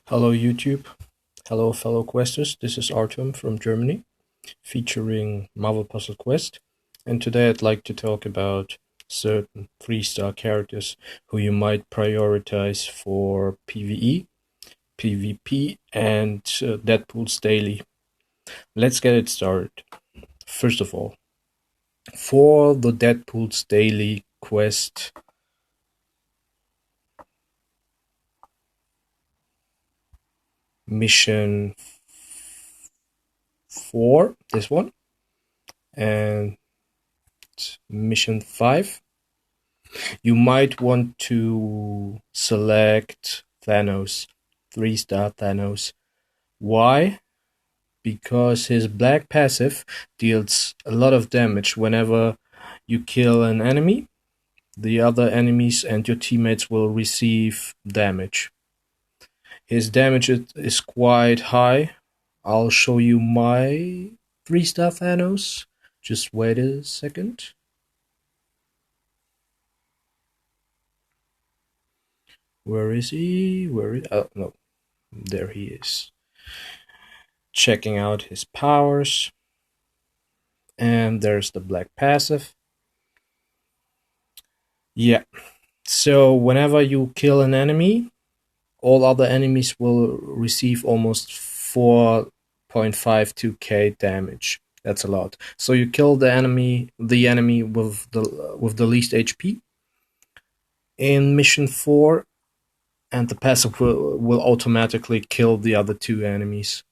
Hello YouTube, hello fellow questers, this is Artem from Germany, featuring Marvel Puzzle Quest, and today I'd like to talk about certain 3-star characters who you might prioritize for PvE, PvP, and Deadpool's Daily. Let's get it started. First of all, for the Deadpool's Daily quest, mission 4, this one, and mission 5, you might want to select Thanos, 3-star Thanos. Why? Because his black passive deals a lot of damage whenever you kill an enemy. The other enemies and your teammates will receive damage. His damage is quite high. I'll show you my 3-star Thanos. Just wait a second. Where is he? Oh, no. There he is. Checking out his powers. And there's the black passive. Yeah. So whenever you kill an enemy, all other enemies will receive almost 4.52k damage. That's a lot. So you kill the enemy with the least HP in mission 4, and the passive will automatically kill the other two enemies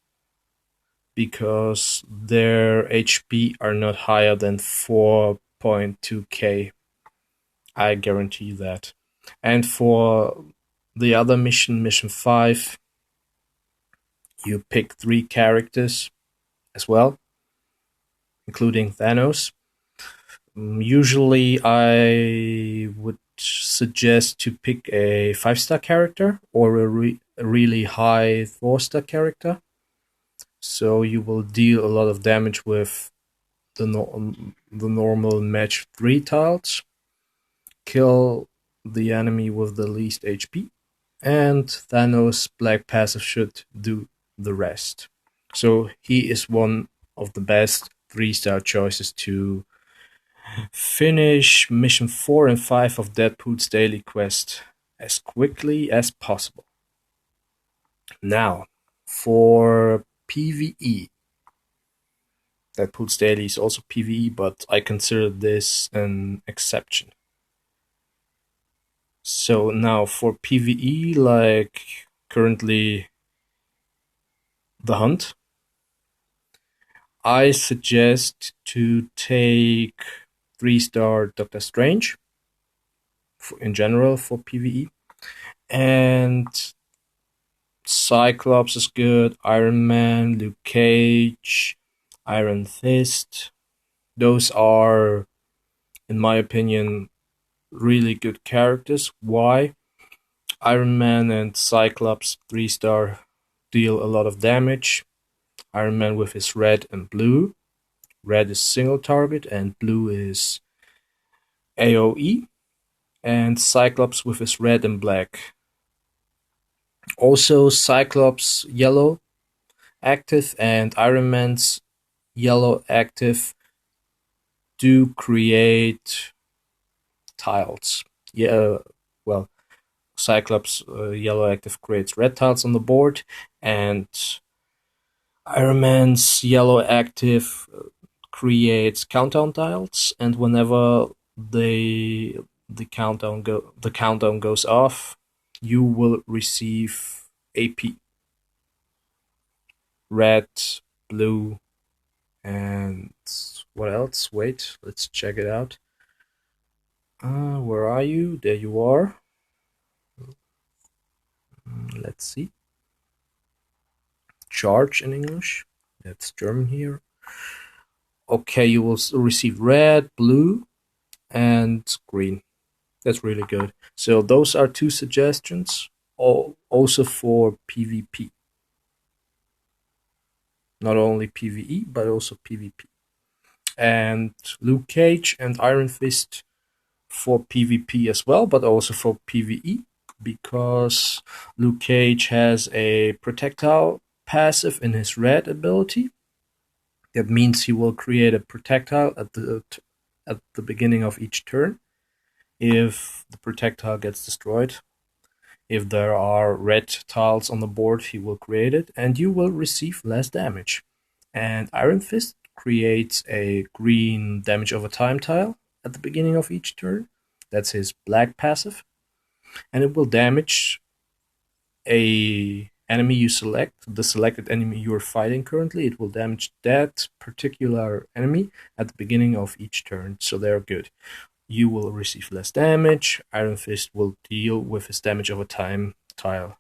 because their HP are not higher than 4.2k. I guarantee you that. And for the other mission 5, you pick 3 characters as well, including Thanos. Usually I would suggest to pick a 5-star character or a really high 4-star character. So you will deal a lot of damage with the normal match 3 tiles, kill the enemy with the least HP, and Thanos' black passive should do the rest. So he is one of the best 3-star choices to finish mission 4 and 5 of Deadpool's daily quest as quickly as possible. Now, for PvE. Deadpool's daily is also PvE, but I consider this an exception. So now for PvE, like currently the Hunt, I suggest to take 3-star Doctor Strange in general for PvE, and Cyclops is good, Iron Man, Luke Cage, Iron Fist. Those are, in my opinion, really good characters. Why? Iron Man and Cyclops 3-star deal a lot of damage. Iron Man with his red and blue. Red is single target and blue is AoE. And Cyclops with his red and black. Also Cyclops yellow active and Iron Man's yellow active do create tiles. Yeah, well, Cyclops yellow active creates red tiles on the board, and Iron Man's yellow active creates countdown tiles, and whenever the countdown goes off, you will receive AP. Red, blue, and what else? Wait, let's check it out. Where are you? There you are. Let's see. Charge in English. That's German here. Okay, you will receive red, blue, and green. That's really good. So those are 2 suggestions, also for PvP. Not only PvE, but also PvP. And Luke Cage and Iron Fist for PvP as well, but also for PvE. because Luke Cage has a projectile passive in his red ability. That means he will create a projectile at the beginning of each turn. If the projectile gets destroyed, if there are red tiles on the board, he will create it, and you will receive less damage. And Iron Fist creates a green damage over time tile at the beginning of each turn. That's his black passive, and it will damage a enemy you select, the selected enemy you are fighting currently. It will damage that particular enemy at the beginning of each turn, so they're good. You will receive less damage. Iron Fist will deal with his damage over time tile.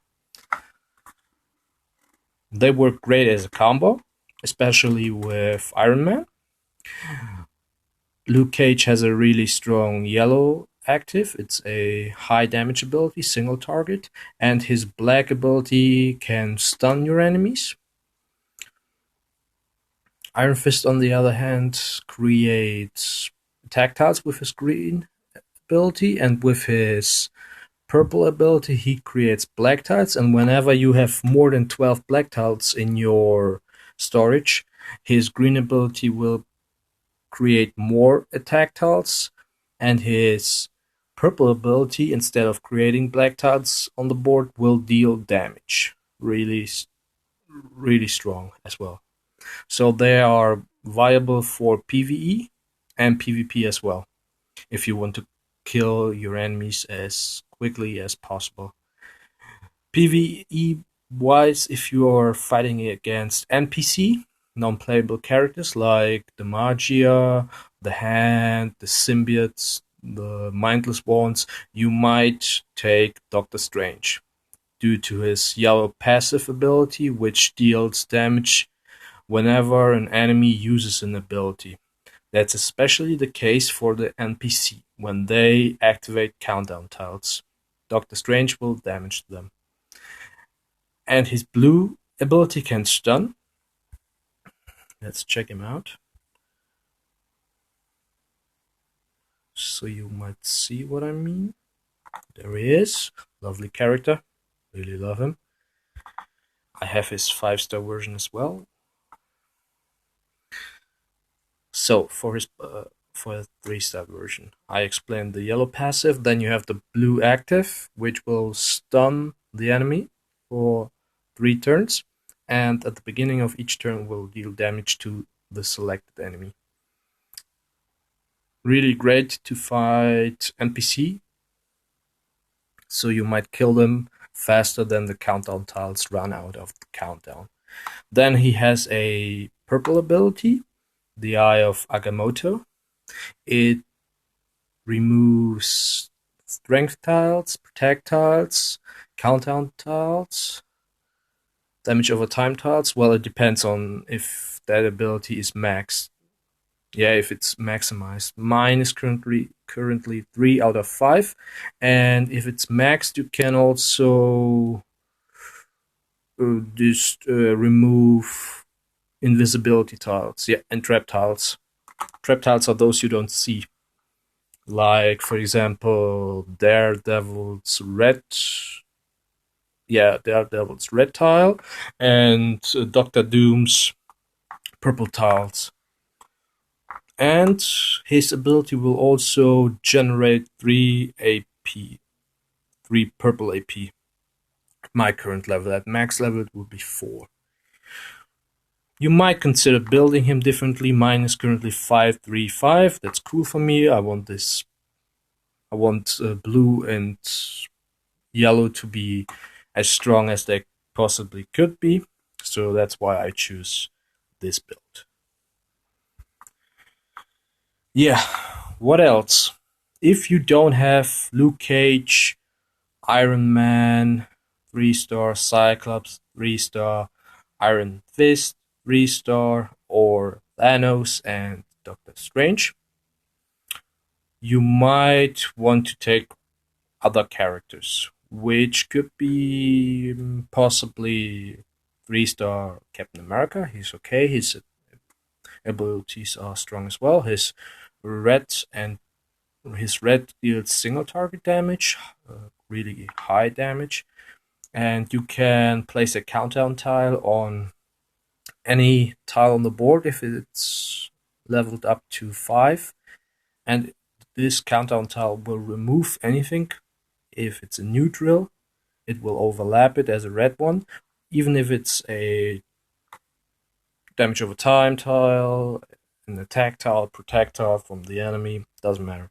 They work great as a combo, especially with Iron Man. Luke Cage has a really strong yellow active. It's a high damage ability, single target, and his black ability can stun your enemies. Iron Fist, on the other hand, creates attack tiles with his green ability, and with his purple ability, he creates black tiles. And whenever you have more than 12 black tiles in your storage, his green ability will create more attack tiles, and his purple ability, instead of creating black tiles on the board, will deal damage. Really, really strong as well. So they are viable for PvE and PvP as well, if you want to kill your enemies as quickly as possible. PvE wise, if you are fighting against NPC, non-playable characters like the Magia, the Hand, the Symbiotes, the Mindless Ones, you might take Doctor Strange due to his yellow passive ability, which deals damage whenever an enemy uses an ability. That's especially the case for the NPC when they activate countdown tiles. Doctor Strange will damage them. And his blue ability can stun. Let's check him out, so you might see what I mean. There he is. Lovely character. Really love him. I have his 5-star version as well. So for the 3-star version, I explained the yellow passive. Then you have the blue active, which will stun the enemy for 3 turns, and at the beginning of each turn will deal damage to the selected enemy. Really great to fight NPC, so you might kill them faster than the countdown tiles run out of the countdown. Then he has a purple ability, the Eye of Agamotto. It removes strength tiles, protect tiles, countdown tiles, damage over time tiles. Well, it depends on if that ability is maxed. Yeah, if it's maximized. Mine is currently 3 out of 5, and if it's maxed, you can also just remove invisibility tiles. Yeah, and trap tiles. Trap tiles are those you don't see. Like, for example, Daredevil's red tile, and Doctor Doom's purple tiles. And his ability will also generate 3 AP, 3 purple AP. At my current level, at max level, it will be 4. You might consider building him differently. Mine is currently 5-3-5. That's cool for me. I want blue and yellow to be as strong as they possibly could be. So that's why I choose this build. Yeah, what else? If you don't have Luke Cage, Iron Man, 3-star, Cyclops, 3-star, Iron Fist, 3-star, or Thanos and Doctor Strange, you might want to take other characters, which could be possibly 3-star Captain America. He's okay. His abilities are strong as well. His red and his red deals single target damage, really high damage, and you can place a countdown tile on any tile on the board if it's leveled up to 5, and this countdown tile will remove anything. If it's a neutral, it will overlap it as a red one, even if it's a damage over time tile, an attack tile, protect tile from the enemy, doesn't matter.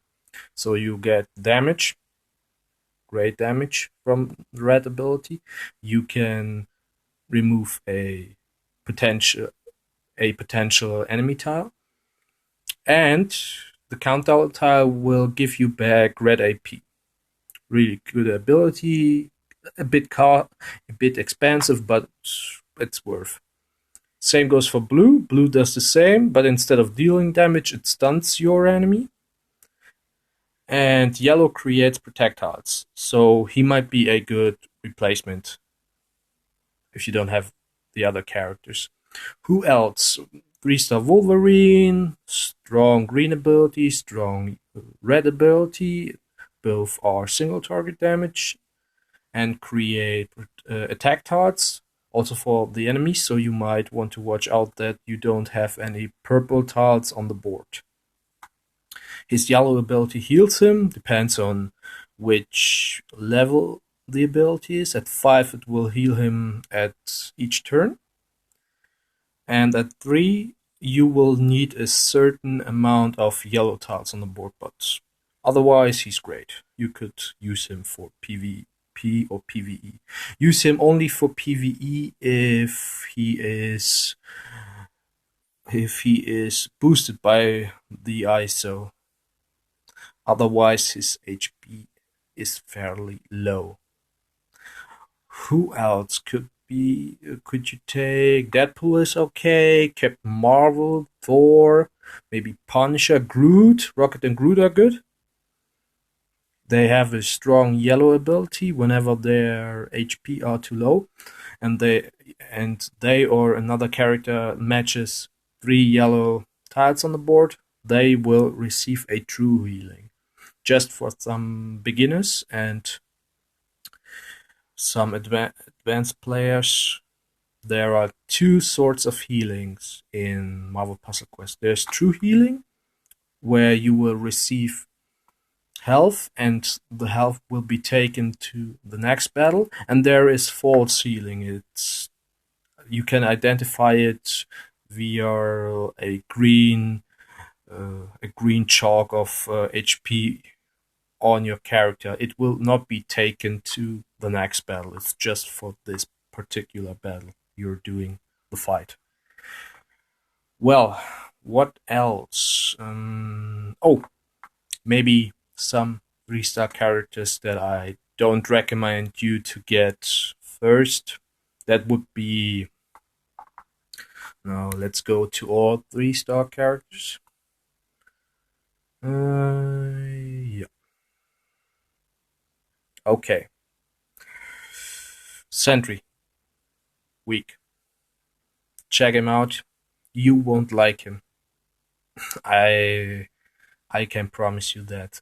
So you get damage, great damage from the red ability. You can remove a potential enemy tile, and the countdown tile will give you back red AP. Really good ability, a bit expensive, but it's worth. Same goes for blue. Blue does the same, but instead of dealing damage, it stuns your enemy. And yellow creates projectiles, so he might be a good replacement if you don't have the other characters. Who else? 3-star Wolverine, strong green ability, strong red ability. Both are single target damage and create attack tiles also for the enemies, so you might want to watch out that you don't have any purple tiles on the board. His yellow ability heals him, depends on which level the ability is. At 5 it will heal him at each turn, and at 3 you will need a certain amount of yellow tiles on the board, but otherwise he's great. You could use him for PvP or PvE. Use him only for PvE if he is boosted by the ISO. Otherwise his HP is fairly low. Who else could you take? Deadpool is okay, Captain Marvel, Thor, maybe Punisher, Groot. Rocket and Groot are good. They have a strong yellow ability whenever their HP are too low, and they or another character matches 3 yellow tiles on the board, they will receive a true healing. Just for some beginners and some advanced players, there are 2 sorts of healings in Marvel Puzzle Quest. There's true healing, where you will receive health and the health will be taken to the next battle, and there is false healing. You can identify it via a green chalk of HP on your character. It will not be taken to the next battle. It's just for this particular battle you're doing the fight. Well, what else? Maybe some 3-star characters that I don't recommend you to get first. That would be... Now let's go to all 3-star characters. Yeah. Okay. Sentry. Weak. Check him out. You won't like him. I can promise you that.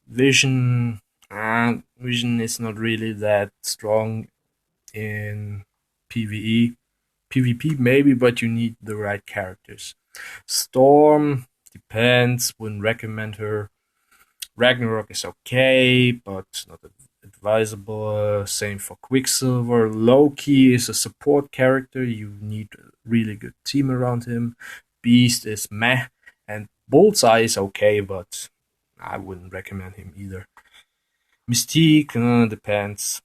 Vision is not really that strong in PvE. PvP maybe, but you need the right characters. Storm depends. Wouldn't recommend her. Ragnarok is okay, but not advisable. Same for Quicksilver. Loki is a support character. You need a really good team around him. Beast is meh, and Bullseye is okay, but I wouldn't recommend him either. Mystique depends.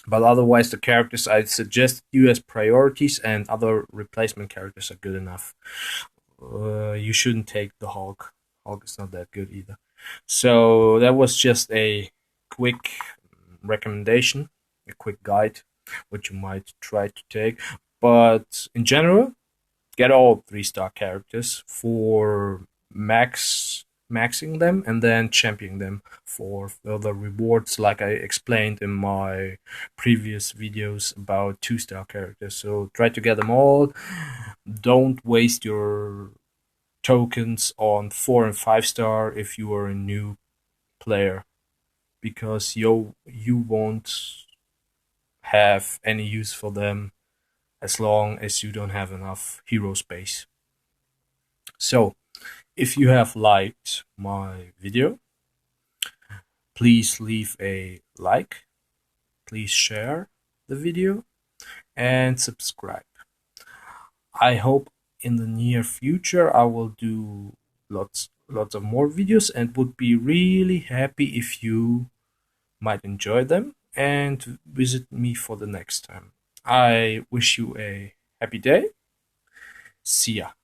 But otherwise, the characters I suggest you as priorities and other replacement characters are good enough. You shouldn't take the Hulk. Hulk is not that good either. So that was just a quick recommendation, a quick guide, what you might try to take. But in general, get all 3-star characters for maxing them and then championing them for further rewards, like I explained in my previous videos about 2-star characters. So try to get them all. Don't waste your tokens on 4 and 5 star if you are a new player, because you won't have any use for them as long as you don't have enough hero space. So, if you have liked my video, please leave a like, please share the video, and subscribe. I hope in the near future I will do lots of more videos, and would be really happy if you might enjoy them and visit me for the next time. I wish you a happy day. See ya.